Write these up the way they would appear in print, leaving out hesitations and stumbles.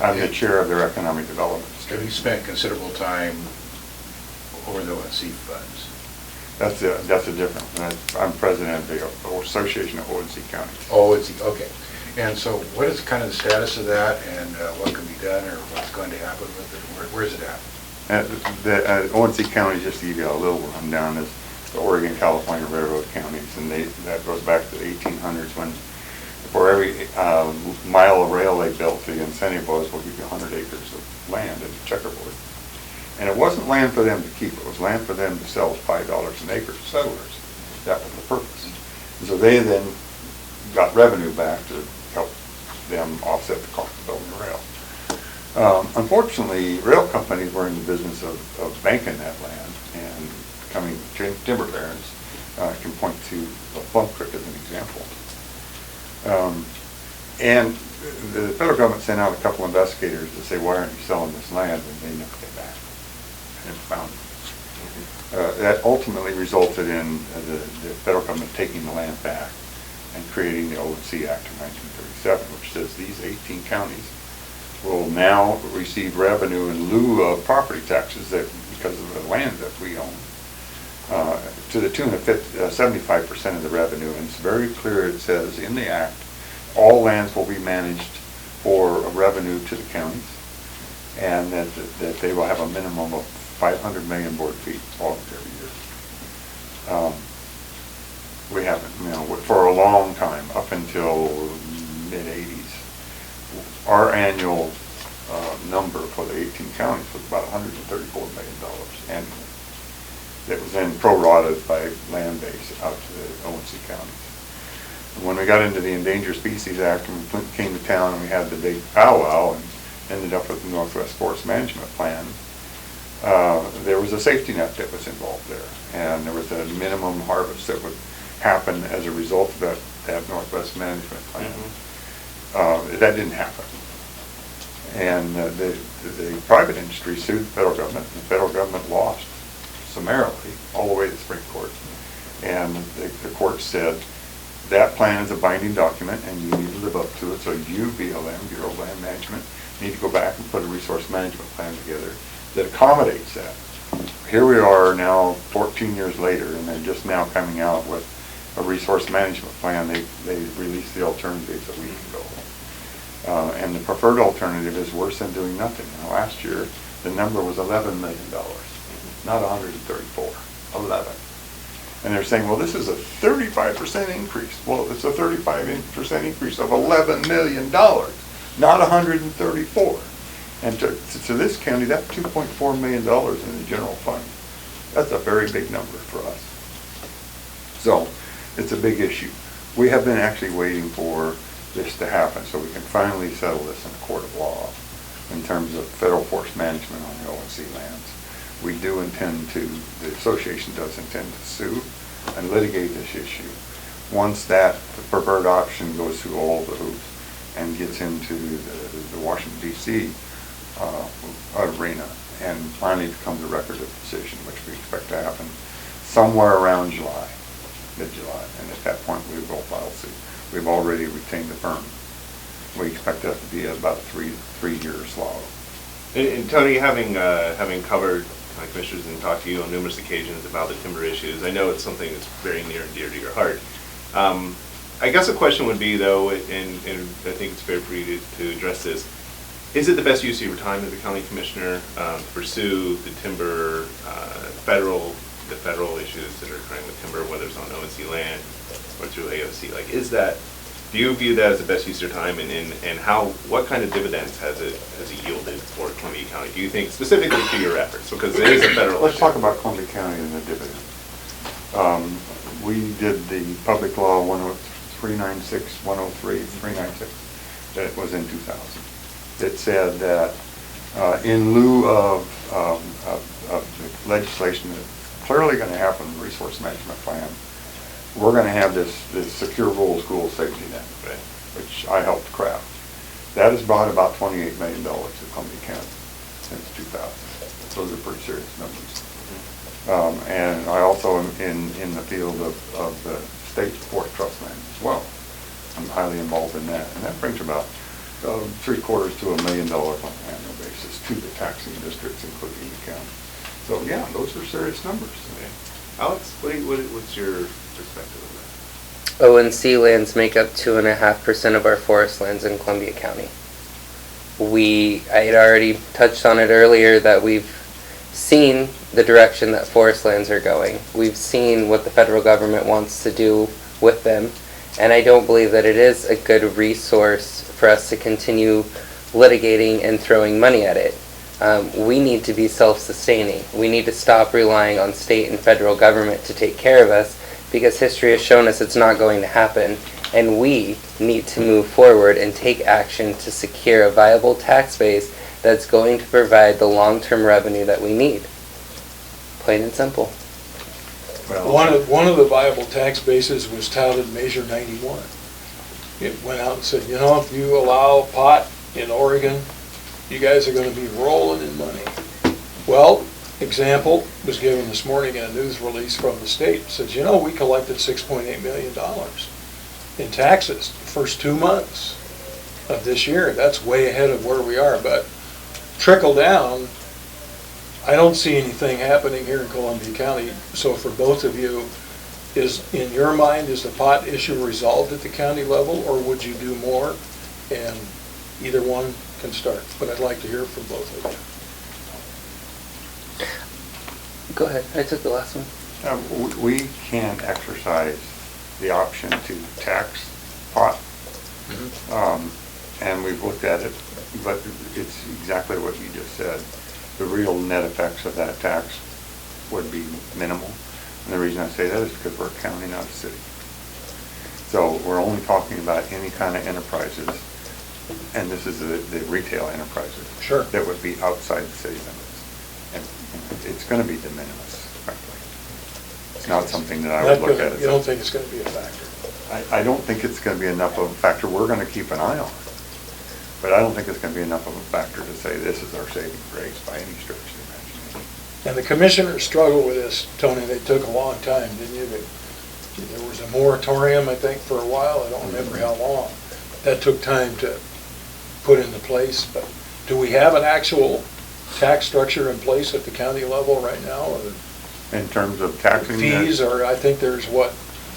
I'm the chair of their economic development. Have you spent considerable time over the ONC funds? That's a different one. I'm president of the Association of ONC Counties. Oh, it's, okay. And so what is kind of the status of that, and what can be done, or what's going to happen with it? Where is it at? The ONC County, just to give you a little rundown, is the Oregon, California Railroad counties, and that goes back to the 1800s when for every mile of rail they built, the incentive was, we'll give you 100 acres of land in the checkerboard. And it wasn't land for them to keep, it was land for them to sell $5 an acre to settlers. That was the purpose. And so they then got revenue back to help them offset the cost of building the rail. Unfortunately, rail companies were in the business of banking that land and becoming timber barons. I can point to Plum Creek as an example. And the federal government sent out a couple investigators to say, why aren't you selling this land? And they never came back and found it. That ultimately resulted in the federal government taking the land back and creating the ONC Act of 1937, which says these 18 counties will now receive revenue in lieu of property taxes that because of the land that we own, to the tune of 75% of the revenue. And it's very clear, it says in the Act, all lands will be managed for revenue to the counties, and that they will have a minimum of 500 million board feet logged every year. We haven't, for a long time, up until mid-80s, our annual number for the 18 counties was about $134 million annually. That was then prorated by land base out to the ONC counties. And when we got into the Endangered Species Act and Flint came to town and we had the big powwow and ended up with the Northwest Forest Management Plan, there was a safety net that was involved there. And there was a minimum harvest that would happen as a result of that Northwest Management Plan. Mm-hmm. That didn't happen. And the private industry sued the federal government, and the federal government lost summarily all the way to the Supreme Court. And the court said that plan is a binding document and you need to live up to it. So you, BLM, Bureau of Land Management, need to go back and put a resource management plan together that accommodates that. Here we are now 14 years later, and they're just now coming out with a resource management plan. They released the alternatives a week ago. And the preferred alternative is worse than doing nothing. Now, last year, the number was $11 million, not 134, 11. And they're saying, well, this is a 35% increase. Well, it's a 35% increase of $11 million, not 134. And to this county, that's $2.4 million in the general fund. That's a very big number for us. So it's a big issue. We have been actually waiting for this to happen so we can finally settle this in a court of law in terms of federal forest management on the ONC lands. We do intend to, the association does intend to sue and litigate this issue. Once that preferred option goes through all the hoops and gets into the Washington, D.C. Arena and finally becomes a record of decision, which we expect to happen somewhere around July, mid-July. And at that point, we will file suit. We've already retained the firm. We expect that to be about a three-year slog. And Tony, having covered commissioners and talked to you on numerous occasions about the timber issues, I know it's something that's very near and dear to your heart. I guess the question would be, though, and I think it's fair for you to address this, is it the best use of your time as a county commissioner to pursue the timber, the federal issues that are occurring with timber, whether it's on ONC land or through AOC? Like, do you view that as the best use of your time, and what kind of dividends has it yielded for Columbia County? Do you think specifically to your efforts, because it is a federal Let's issue? talk about Columbia County and the dividend. We did the public law 396, 103, 396. That was in 2000. It said that in lieu of the legislation that's clearly going to happen in the resource management plan, we're going to have this secure rural school safety net, which I helped craft. That has brought about $28 million to Columbia County since 2000. Those are pretty serious numbers. And I also am in the field of the state forest trust land as well. I'm highly involved in that, and that brings about $750,000 to $1 million on an annual basis to the taxing districts, including the county. So, yeah, those are serious numbers. Okay. Alex, what's your perspective on that? O&C lands make up 2.5% of our forest lands in Columbia County. I had already touched on it earlier that we've seen the direction that forest lands are going. We've seen what the federal government wants to do with them, and I don't believe that it is a good resource for us to continue litigating and throwing money at it. We need to be self-sustaining. We need to stop relying on state and federal government to take care of us, because history has shown us it's not going to happen, and we need to move forward and take action to secure a viable tax base that's going to provide the long-term revenue that we need. Plain and simple. Well, One of the viable tax bases was touted Measure 91. It went out and said, you know, if you allow pot in Oregon, you guys are going to be rolling in money. Well, example was given this morning in a news release from the state. It says, you know, we collected $6.8 million in taxes the first 2 months of this year. That's way ahead of where we are, but trickle down, I don't see anything happening here in Columbia County. So for both of you, in your mind, is the pot issue resolved at the county level, or would you do more? And either one can start, but I'd like to hear from both of you. Go ahead. I took the last one. We can exercise the option to tax pot, and we've looked at it, but it's exactly what you just said. The real net effects of that tax would be minimal, and the reason I say that is because we're a county, not a city. So we're only talking about any kind of enterprises, and this is the retail enterprises. Sure. That would be outside the city limits. And it's going to be de minimis, frankly. It's not something that I would look at. You don't think it's going to be a factor? I don't think it's going to be enough of a factor. We're going to keep an eye on it. But I don't think it's going to be enough of a factor to say this is our saving grace by any stretch of the imagination. And the commissioners struggled with this, Tony. They took a long time, didn't you? There was a moratorium, I think, for a while. I don't remember how long. That took time to put into place. But do we have an actual tax structure in place at the county level right now? Or In terms of taxing fees, or I think there's,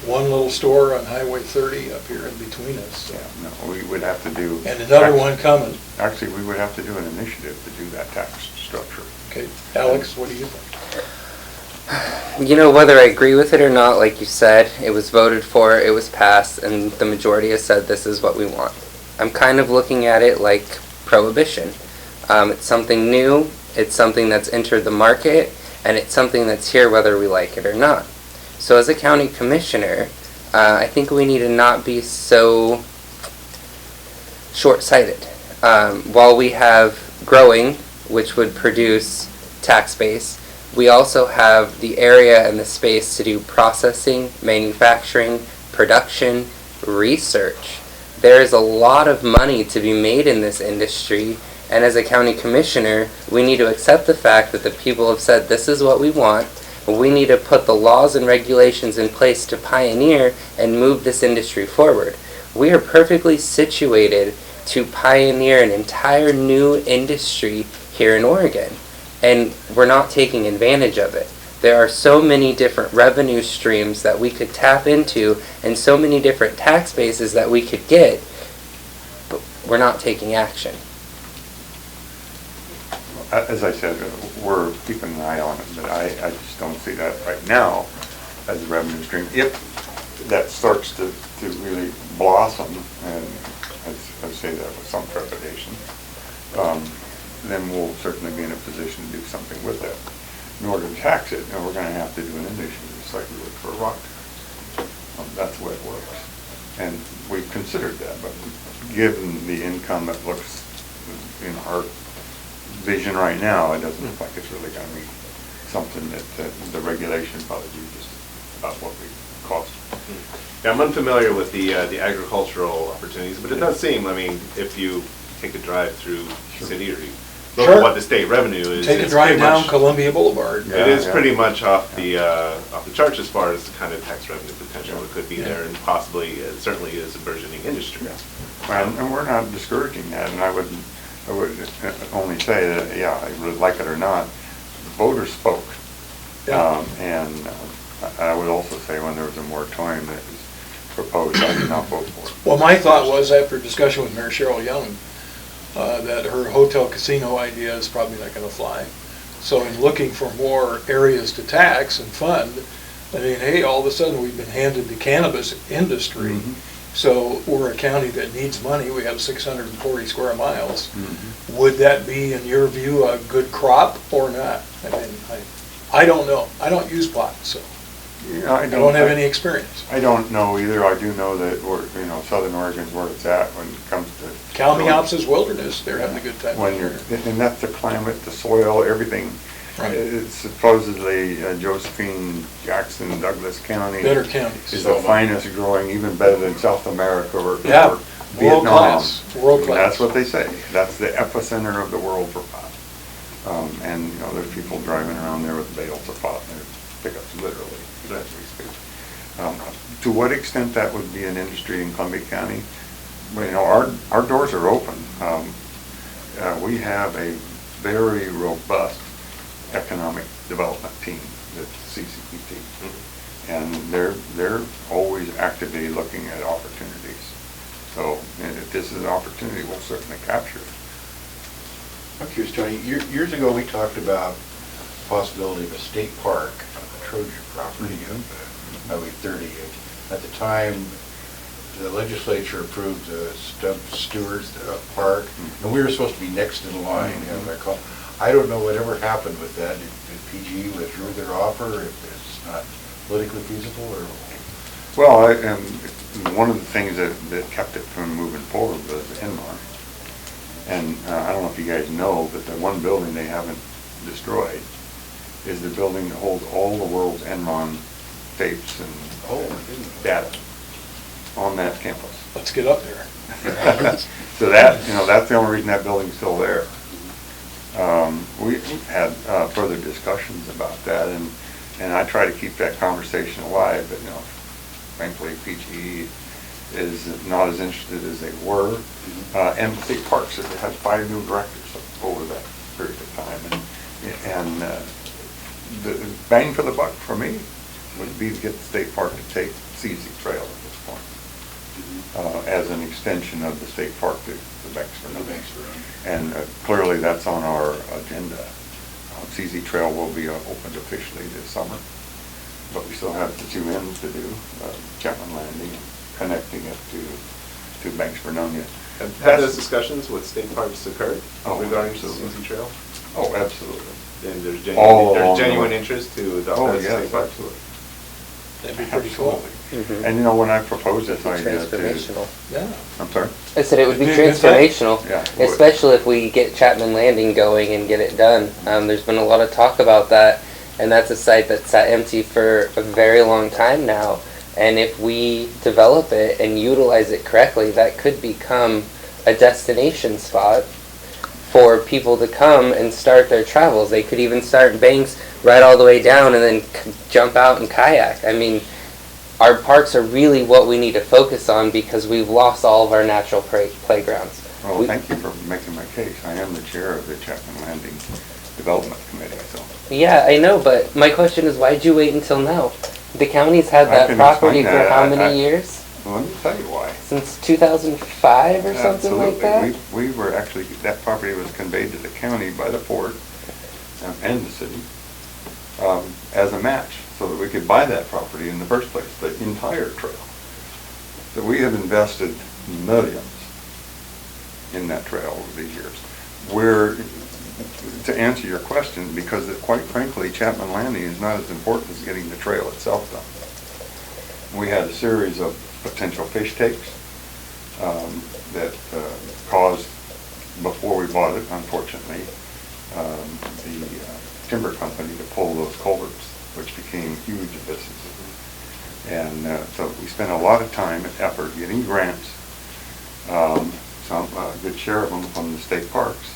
one little store on Highway 30 up here in between us. Yeah, no, we would have to do. And another one coming. Actually, we would have to do an initiative to do that tax structure. Okay, Alex, what do you think? You know, whether I agree with it or not, like you said, it was voted for, it was passed, and the majority has said this is what we want. I'm kind of looking at it like prohibition. It's something new, it's something that's entered the market, and it's something that's here whether we like it or not. So as a county commissioner, I think we need to not be so short-sighted. While we have growing, which would produce tax base, we also have the area and the space to do processing, manufacturing, production, research. There is a lot of money to be made in this industry, and as a county commissioner, we need to accept the fact that the people have said this is what we want. We need to put the laws and regulations in place to pioneer and move this industry forward. We are perfectly situated to pioneer an entire new industry here in Oregon, and we're not taking advantage of it. There are so many different revenue streams that we could tap into and so many different tax bases that we could get, but we're not taking action. As I said, we're keeping an eye on it, but I just don't see that right now as a revenue stream. If that starts to really blossom, and I say that with some trepidation, then we'll certainly be in a position to do something with that. In order to tax it, we're going to have to do an initiative, just like we would for a rock tax. That's the way it works. And we've considered that, but given the income that looks in our vision right now, it doesn't look like it's really going to be something that the regulation probably do just about what we cost. Yeah, I'm unfamiliar with the agricultural opportunities, but it does seem, I mean, if you take a drive through the city or you look Sure. at what the state revenue is. Take a it's drive pretty down much- Columbia Boulevard. It is Yeah. pretty much off the charts as far as the kind of tax revenue potential that could be there, and possibly, it certainly is a burgeoning industry. And we're not discouraging that, and I would only say that, yeah, I would like it or not, the voters spoke. Yeah. And I would also say when there was a moratorium that was proposed, I did not vote for it. Well, my thought was, after discussion with Mayor Cheryl Young, that her hotel casino idea is probably not gonna fly. So in looking for more areas to tax and fund, I mean, hey, all of a sudden, we've been handed the cannabis industry. Mhm. So we're a county that needs money, we have 640 square miles. Mhm. Would that be, in your view, a good crop or not? I mean, I don't know, I don't use pot, so Yeah, I don't have any experience. I don't know either. I do know that Southern Oregon's where it's at when it comes to. Kalmiopsis wilderness, they're having a good time. When you're, and that's the climate, the soil, everything. Right. It's supposedly Josephine, Jackson, Douglas County. Better counties. Is the finest growing, even better than South America or Yeah, or Vietnam. world class, world class. That's what they say. That's the epicenter of the world for pot. And, there's people driving around there with bales of pot in their pickups, literally, as we speak. To what extent that would be an industry in Columbia County? Well, our doors are open. We have a very robust economic development team, the CCPT. And they're always actively looking at opportunities. So if this is an opportunity, we'll certainly capture it. I'm curious, Tony, years ago, we talked about the possibility of a state park on the Trojan property of Highway 30. At the time, the legislature approved the Stubb Stewart Park, and we were supposed to be next in line, as I recall. I don't know whatever happened with that. Did PGE withdrew their offer, if it's not politically feasible, or? Well, one of the things that kept it from moving forward was Enron. And I don't know if you guys know, but the one building they haven't destroyed is the building that holds all the world's Enron tapes and data on that campus. Let's get up there. So that's the only reason that building's still there. We had further discussions about that, and I try to keep that conversation alive, but frankly, PGE is not as interested as they were. And state parks have had 5 new directors over that period of time, and the bang for the buck for me would be to get the state park to take CZ Trail at this point, as an extension of the state park to Banksburg. And clearly that's on our agenda. CZ Trail will be opened officially this summer, but we still have the 2 ends to do, Chapman Landing, connecting it to Vernonia. Have those discussions with state parks occurred regarding the absolutely. CZ Trail? Oh, absolutely. And there's All genuine, along the genuine way. interest to adopt Oh, that as a yes, state park? absolutely. That'd be pretty cool. Absolutely. And when I proposed this idea to, Transformational. Yeah. I'm sorry? I said it would be It'd be a good thing. transformational, Yeah, it would. especially if we get Chapman Landing going and get it done. There's been a lot of talk about that, and that's a site that's sat empty for a very long time now. And if we develop it and utilize it correctly, that could become a destination spot for people to come and start their travels. They could even start in Banks, ride all the way down, and then jump out and kayak. I mean, our parks are really what we need to focus on because we've lost all of our natural playgrounds. Well, thank you for making my case. I am the chair of the Chapman Landing Development Committee, so. Yeah, I know, but my question is, why'd you wait until now? The county's had I that can property explain for that. how many years? Well, let me tell you why. Since 2005 or something like that? Absolutely. We were actually, that property was conveyed to the county by the port and the city as a match, so that we could buy that property in the first place, the entire trail. So we have invested millions in that trail over the years. To answer your question, because quite frankly, Chapman Landing is not as important as getting the trail itself done. We had a series of potential fish takes that caused, before we bought it, unfortunately, the timber company to pull those culverts, which became huge businesses. And so we spent a lot of time and effort getting grants, a good share of them from the state parks,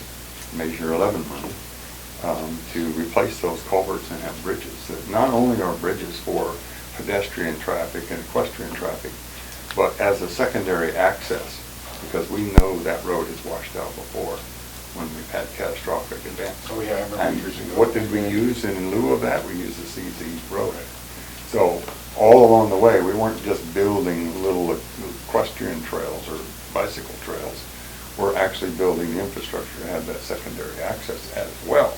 Measure 11 money, to replace those culverts and have bridges that not only are bridges for pedestrian traffic and equestrian traffic, but as a secondary access, because we know that road has washed out before when we've had catastrophic events. Oh, yeah, I remember And years ago. what did we use in lieu of that? We used the CZ road. So all along the way, we weren't just building little equestrian trails or bicycle trails. We're actually building the infrastructure to have that secondary access as well.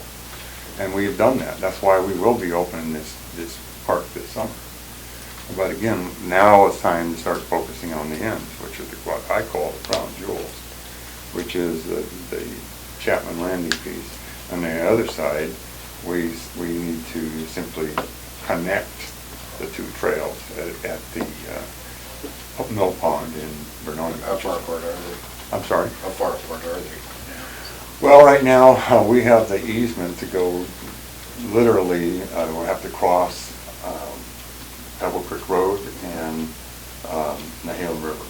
And we've done that. That's why we will be opening this park this summer. But again, now it's time to start focusing on the ends, which is what I call the crown jewels, which is the Chapman Landing piece. On the other side, we need to simply connect the two trails at the Mill Pond in Vernonia. How far apart are they? I'm sorry? How far apart are they? Well, right now, we have the easement to go literally, we'll have to cross Pebble Creek Road and Nahale River.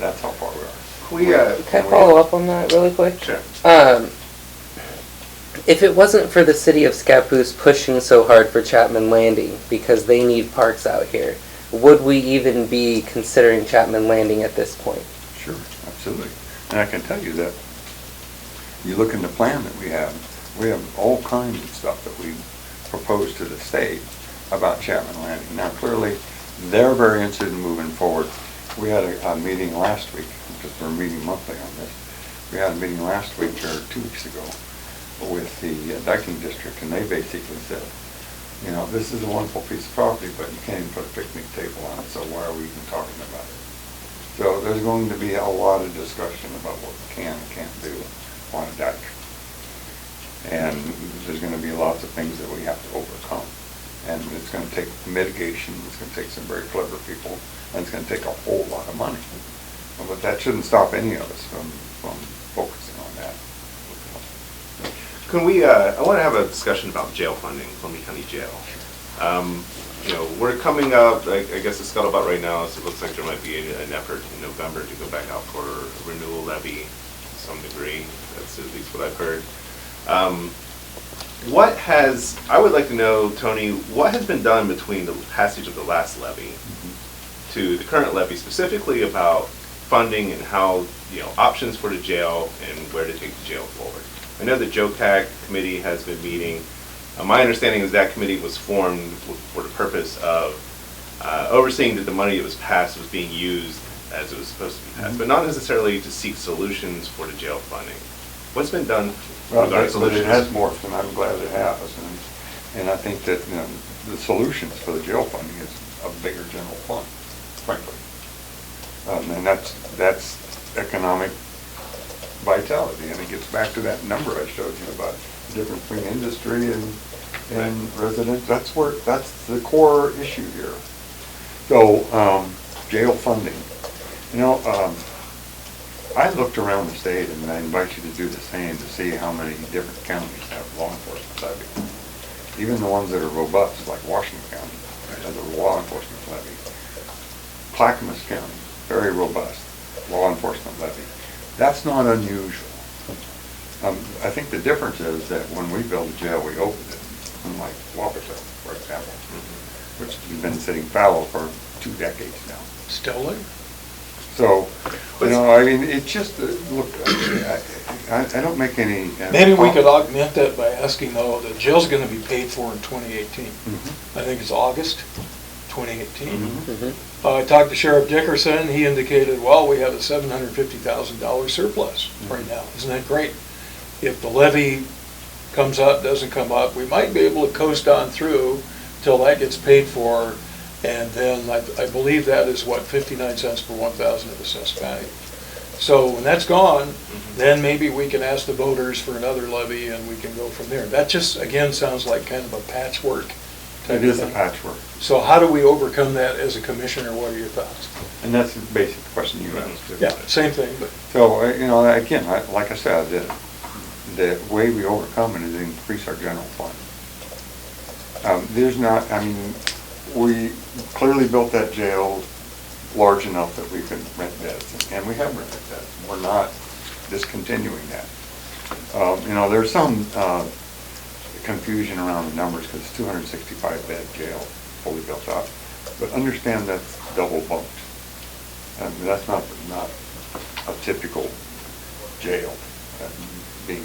That's how far we are. Can I follow up on that really quick? Sure. If it wasn't for the city of Scappoose pushing so hard for Chapman Landing because they need parks out here, would we even be considering Chapman Landing at this point? Sure, absolutely. And I can tell you that you look in the plan that we have all kinds of stuff that we propose to the state about Chapman Landing. Now, clearly, they're very interested in moving forward. We had a meeting last week, because we're meeting monthly on this. We had a meeting last week, or 2 weeks ago, with the Dyking District, and they basically said, you know, this is a wonderful piece of property, but you can't even put a picnic table on it, so why are we even talking about it? So there's going to be a lot of discussion about what we can and can't do on a dike. And there's going to be lots of things that we have to overcome. And it's going to take mitigation, it's going to take some very clever people, and it's going to take a whole lot of money. But that shouldn't stop any of us from focusing on that. Can we, I want to have a discussion about jail funding, Columbia County Jail. You know, we're coming up, I guess the scuttlebutt right now is it looks like there might be an effort in November to go back out for a renewal levy to some degree. That's at least what I've heard. I would like to know, Tony, what has been done between the passage of the last levy to the current levy, specifically about funding and how, you know, options for the jail and where to take the jail forward? I know the JOCAC committee has been meeting. My understanding is that committee was formed for the purpose of overseeing that the money that was passed was being used as it was supposed to be passed, but not necessarily to seek solutions for the jail funding. What's been done regarding solutions? It has morphed, and I'm glad it has. And I think that, you know, the solutions for the jail funding is a bigger general fund, frankly. And that's economic vitality, and it gets back to that number I showed you about the difference between industry and residents. That's the core issue here. So, jail funding. You know, I looked around the state, and I invite you to do the same to see how many different counties have law enforcement levy. Even the ones that are robust, like Washington County, has a law enforcement levy. Clackamas County, very robust law enforcement levy. That's not unusual. I think the difference is that when we build a jail, we open it, unlike Wapato, for example, which has been sitting fallow for 2 decades now. Still there? So, you know, I mean, it's just, look, I don't make any... Maybe we could augment that by asking, though, the jail's going to be paid for in 2018. I think it's August 2018. I talked to Sheriff Dickerson. He indicated, well, we have a $750,000 surplus right now. Isn't that great? If the levy comes up, doesn't come up, we might be able to coast on through till that gets paid for. And then I believe that is what, 59 cents per 1,000 of assessed value. So when that's gone, then maybe we can ask the voters for another levy and we can go from there. That just, again, sounds like kind of a patchwork type It is of a thing. patchwork. So how do we overcome that as a commissioner? What are your thoughts? And that's the basic question you asked. Yeah, same thing, but So, you know, again, like I said, the way we overcome it is increase our general fund. There's not, I mean, we clearly built that jail large enough that we could rent beds, and we have rented beds. We're not discontinuing that. You know, there's some confusion around the numbers because it's 265 bed jail, fully built up. But understand that's double bunked. I mean, that's not a typical jail being